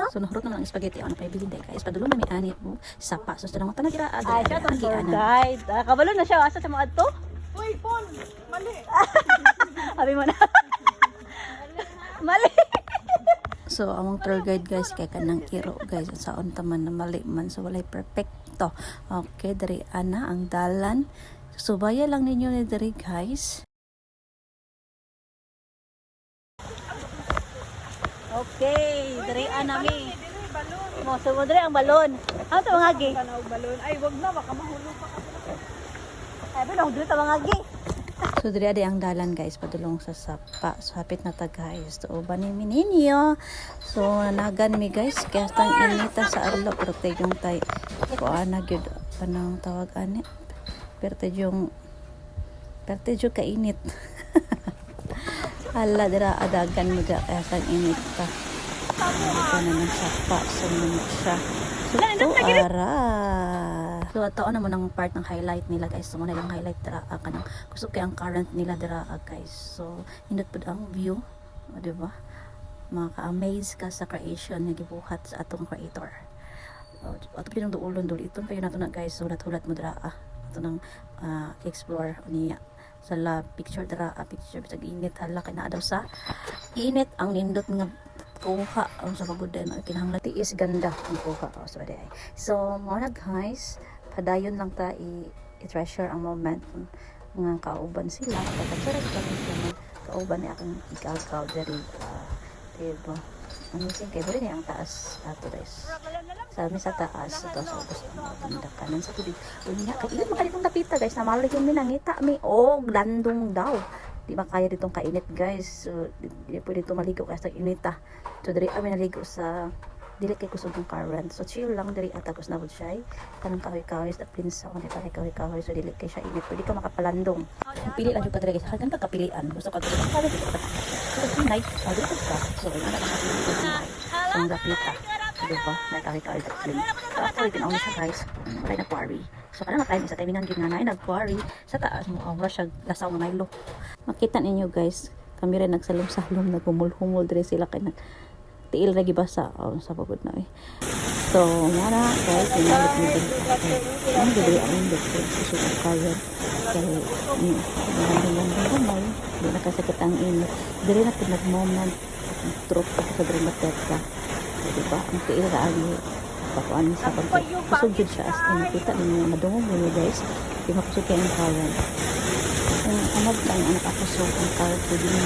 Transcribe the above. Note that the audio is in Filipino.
So nahurot naman ang spaghetti ano kay bilin guys. Padulong na may anit mo sapa. So sa nang tanang gira Ay, siya itong tour guide. Kabalo na siya. Asa sa mga ato? Uy, Paul! Mali! Sabi mo na. Mali. So among tour guide guys kay kanang iro guys sa unta man na mali man so walay perfecto. Okay, diri ana ang dalan. Subaya lang ninyo ni diri guys. Okay, dirian nami. Mo sumo diri ang balon. Ano to mga gi? Tanaw balon. Ay, wag na. Baka mahulog pa ka. Ay, bilong dito mga gi. So diri adi ang dalan guys padulong sa sapa. So hapit na ta guys. So uban ni ninyo. So nanagan mi guys kaya tang inita sa adlaw pero yung tay ko ana gyud panang tawag ani. Perte yung kainit. Hala dira adagan mo da kaya tang init pa. Ito na ng sapa. So naman siya. So to ara. So ato naman ang part ng highlight nila guys. So muna lang highlight dira kanang gusto kay ang current nila dira guys. So hindot pud ang view, di ba? Maka-amaze ka sa creation nga gibuhat sa atong creator. Ato pinang duulon dul iton pa yun nato na guys. So hulat mo dira ato nang explore niya sa la picture dira picture sa init hala kay naa daw sa init ang nindot nga kuha ang sa pagudan ay kinahanglan tiis ganda ang kuha so mo na guys padayon lang ta i-treasure ang moment nga kauban sila pagkasarap kami kauban ni akong ikagaw dari diba amazing kay dali ang taas ato guys sa sa taas ito sa ubos ang kanan sa tubig unya kay ilan makali itong tapita guys na mali yung minangita mi landong daw di ba kaya ditong kainit guys so di pwede ito maligo kasi sa inita so diri kami naligo sa dili kay kusog ng current so chill lang diri atagos na bud siya kanang kahoy-kahoy sa pinsa ko ni kahoy-kahoy so dili kay siya init pwede ka makapalandong pili lang jud ka diri guys hagan pagkapilian gusto ka diri ka dito so night dito ka so ana ang dapita diba na kahoy-kahoy sa film so ako rin ang sa guys wala na quarry so kada matay sa timingan gyud nga naay nag-quarry sa taas mo ang siya lasaw nga Milo makita ninyo guys kami rin nagsalom-salom nagumul-humul diri sila kay tiil lagi basa sa pagod na so mara guys pinalik mo din ang dili ang doktor sa kayo kaya hindi na kasakit ang init dili na pinag-moment truck sa dermatet ka diba ang tiil ra ang pakuan sa pagod kusog jud siya as nakita ninyo madungog ninyo guys di makusog kay ang kawan ang amag lang anak ako so ang kawan ko din